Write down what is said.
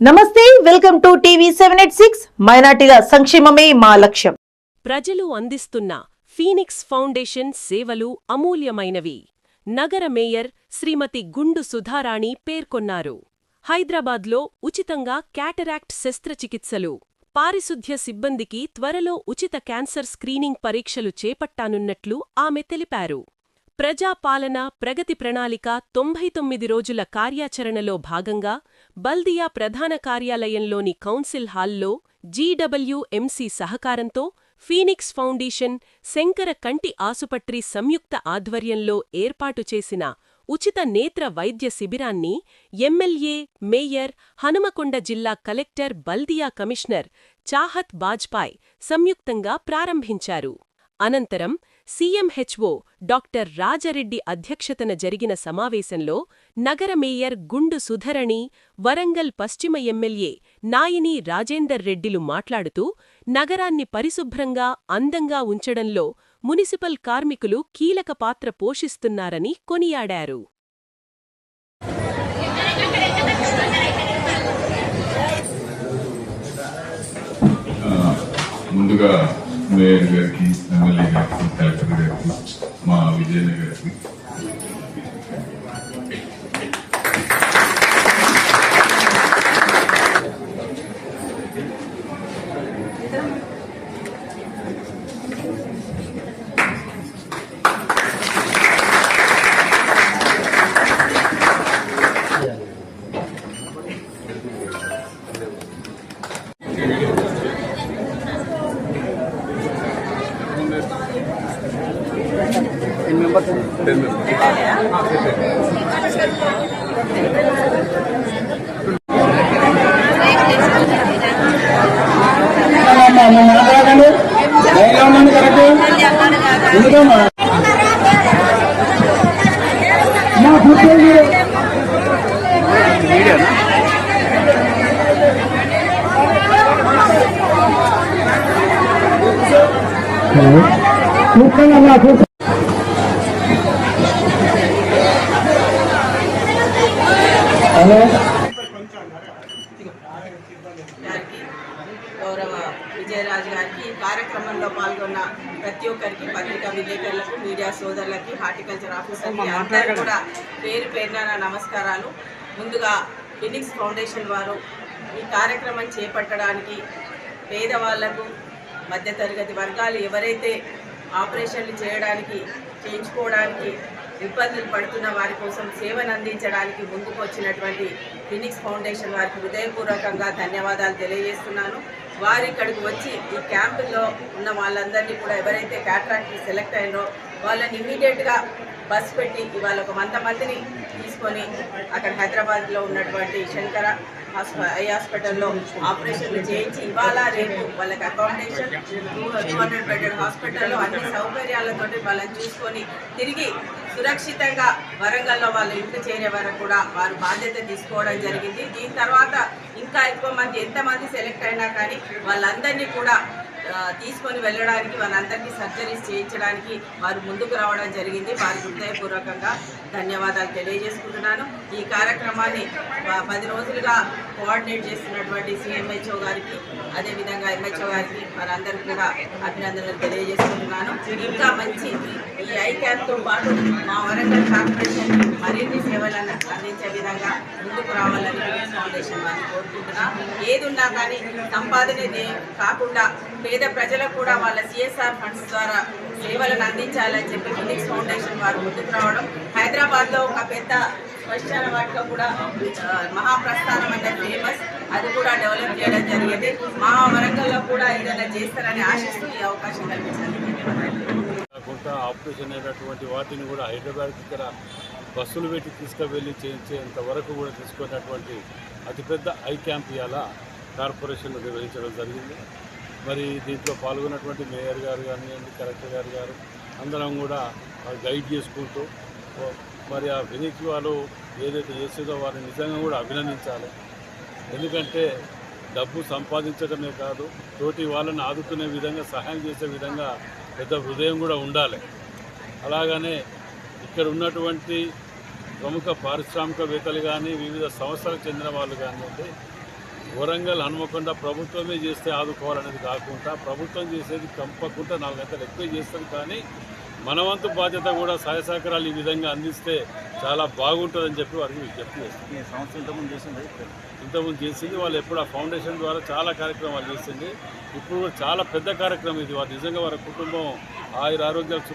నమస్తే, welcome to TV 786. మైనార్టీల సంక్షేమమే మా లక్ష్యం. ప్రజలు అందిస్తున్న ఫీనిక్స్ ఫౌండేషన్ సేవలు అమూల్యమైనవి. నగర మేయర్ శ్రీమతి గుండు సుధారాణి పేర్కొన్నారు. హైదరాబాద్లో ఉచితంగా క్యాటరాక్ట్ శస్త్రచికిత్సలు, పారిశుద్ధ్య సిబ్బందికి త్వరలో ఉచిత క్యాన్సర్ స్క్రీనింగ్ పరీక్షలు చేపట్టానున్నట్లు ఆమె తెలిపారు. ప్రజాపాలన ప్రగతి ప్రణాళిక 99 రోజుల కార్యాచరణలో భాగంగా బల్దియా ప్రధాన కార్యాలయంలోని కౌన్సిల్ హాల్లో జీడబ్ల్యూఎంసీ సహకారంతో ఫీనిక్స్ ఫౌండేషన్, శంకర కంటి ఆసుపత్రి సంయుక్త ఆధ్వర్యంలో ఏర్పాటు చేసిన ఉచిత నేత్ర వైద్య శిబిరాన్ని ఎమ్మెల్యే, మేయర్, హనుమకొండ జిల్లా కలెక్టర్, బల్దియా కమిషనర్ చాహత్ బాజ్పాయ్ సంయుక్తంగా ప్రారంభించారు. అనంతరం సీఎంహెచ్ఓ డాక్టర్ రాజరెడ్డి అధ్యక్షతన జరిగిన సమావేశంలో నగర మేయర్ గుండు సుధరణి, వరంగల్ పశ్చిమ ఎమ్మెల్యే నాయిని రాజేందర్ రెడ్డిలు మాట్లాడుతూ నగరాన్ని పరిశుభ్రంగా, అందంగా ఉంచడంలో మునిసిపల్ కార్మికులు కీలక పాత్ర పోషిస్తున్నారని కొనియాడారు. ముందుగా మేయర్ గారికి, ఎమ్మెల్యే గారికి, కలెక్టర్ గారికి, మా విజయనగర్ గారికి గౌరవ విజయరాజు గారికి, కార్యక్రమంలో పాల్గొన్న ప్రతి ఒక్కరికి, పత్రికా విలేకరులకు, మీడియా సోదరులకి, హార్టికల్చర్ ఆఫీసర్కి అందరూ కూడా పేరు పేరున నమస్కారాలు. ముందుగా ఫీనిక్స్ ఫౌండేషన్ వారు ఈ కార్యక్రమం చేపట్టడానికి పేదవాళ్లకు, మధ్యతరగతి వర్గాలు ఎవరైతే ఆపరేషన్లు చేయించుకోవడానికి ఇబ్బందులు పడుతున్న వారి కోసం సేవను అందించడానికి ముందుకు వచ్చినటువంటి ఫీనిక్స్ ఫౌండేషన్ వారికి హృదయపూర్వకంగా ధన్యవాదాలు తెలియజేస్తున్నాను. వారు ఇక్కడికి వచ్చి ఈ క్యాంపులో ఉన్న వాళ్ళందరినీ కూడా, ఎవరైతే క్యాటరాక్ట్కి సెలెక్ట్ అయినో వాళ్ళని ఇమ్మీడియట్గా బస్ పెట్టి ఇవాళ ఒక 100 మందిని తీసుకొని అక్కడ హైదరాబాద్లో ఉన్నటువంటి శంకర ఐ హాస్పిటల్లో ఆపరేషన్లు చేయించి ఇవాళ రేపు వాళ్ళకి అకామిడేషన్ 200 బెడెడ్ హాస్పిటల్లో అన్ని సౌకర్యాలతో వాళ్ళని చూసుకొని తిరిగి సురక్షితంగా వరంగల్లో వాళ్ళ ఇంటి చేరే వరకు కూడా వారు బాధ్యత తీసుకోవడం జరిగింది. దీని తర్వాత ఇంకా ఎక్కువ మంది, ఎంతమంది సెలెక్ట్ అయినా కానీ వాళ్ళందరినీ కూడా తీసుకొని వెళ్ళడానికి, వాళ్ళందరికీ సర్జరీస్ చేయించడానికి వారు ముందుకు రావడం జరిగింది. వారి హృదయపూర్వకంగా ధన్యవాదాలు తెలియజేసుకుంటున్నాను. ఈ కార్యక్రమాన్ని 10 రోజులుగా కోఆర్డినేట్ చేస్తున్నటువంటి సీఎంహెచ్ఓ గారికి, అదేవిధంగా ఎంహెచ్ఓ గారికి, వారందరికీ కూడా అభినందనలు తెలియజేసుకుంటున్నాను. ఇంకా మంచి ఈ ఐ క్యాంప్తో పాటు మా వరంగల్ కార్పొరేషన్ మరిన్ని సేవలను అందించే విధంగా ముందుకు రావాలని ఫౌండేషన్ వారిని కోరుకుంటున్నాను. ఏది ఉన్నా కానీ సంపాదనే కాకుండా పేద ప్రజలకు కూడా వాళ్ళ సిఎస్ఆర్ ఫండ్స్ ద్వారా సేవలను అందించాలని చెప్పి ఫీనిక్స్ ఫౌండేషన్ వారు ముందుకు రావడం, హైదరాబాద్లో ఒక పెద్ద శ్మశాన వాటిక కూడా మహాప్రస్థానం అంటే ఫేమస్, అది కూడా డెవలప్ చేయడం జరిగింది. మా వరంగల్లో కూడా ఏదైనా చేస్తారని ఆశిస్తూ ఈ అవకాశం కల్పించాలి. కొంత ఆపరేషన్ అయినటువంటి వాటిని కూడా హైదరాబాద్కి ఇక్కడ బస్సులు పెట్టి తీసుకువెళ్ళి చేయించేంత వరకు కూడా తీసుకున్నటువంటి అతిపెద్ద ఐ క్యాంప్ ఇవాళ కార్పొరేషన్లో నిర్వహించడం జరిగింది. మరి దీంట్లో పాల్గొన్నటువంటి మేయర్ గారు కానివ్వండి, కలెక్టర్ గారు అందరం కూడా గైడ్ చేసుకుంటూ మరి ఆ ఫీనిక్స్ వాళ్ళు ఏదైతే చేసేదో వారిని నిజంగా కూడా అభినందించాలి. ఎందుకంటే డబ్బు సంపాదించడమే కాదు, తోటి వాళ్ళని ఆదుకునే విధంగా, సహాయం చేసే విధంగా పెద్ద హృదయం కూడా ఉండాలి. అలాగనే ఇక్కడ ఉన్నటువంటి ప్రముఖ పారిశ్రామికవేత్తలు కానీ, వివిధ సంస్థలకు చెందిన వాళ్ళు కానివ్వండి, వరంగల్ హనుమకొండ ప్రభుత్వమే చేస్తే ఆదుకోవాలనేది కాకుండా ప్రభుత్వం చేసేది తప్పకుండా 4 గంటలు ఎక్కువ చేస్తుంది. కానీ మనవంతు బాధ్యత కూడా సహాయ సహకారాలు ఈ విధంగా అందిస్తే చాలా బాగుంటుందని చెప్పి వారికి విజ్ఞప్తి చేస్తుంది. ఈ సంస్థ ఇంతకుముందు చేసింది వాళ్ళు ఎప్పుడు ఆ ఫౌండేషన్ ద్వారా చాలా కార్యక్రమాలు చేసింది. ఇప్పుడు చాలా పెద్ద కార్యక్రమం ఇది. వారు నిజంగా వారి కుటుంబం ఆయుర ఆరోగ్యాలు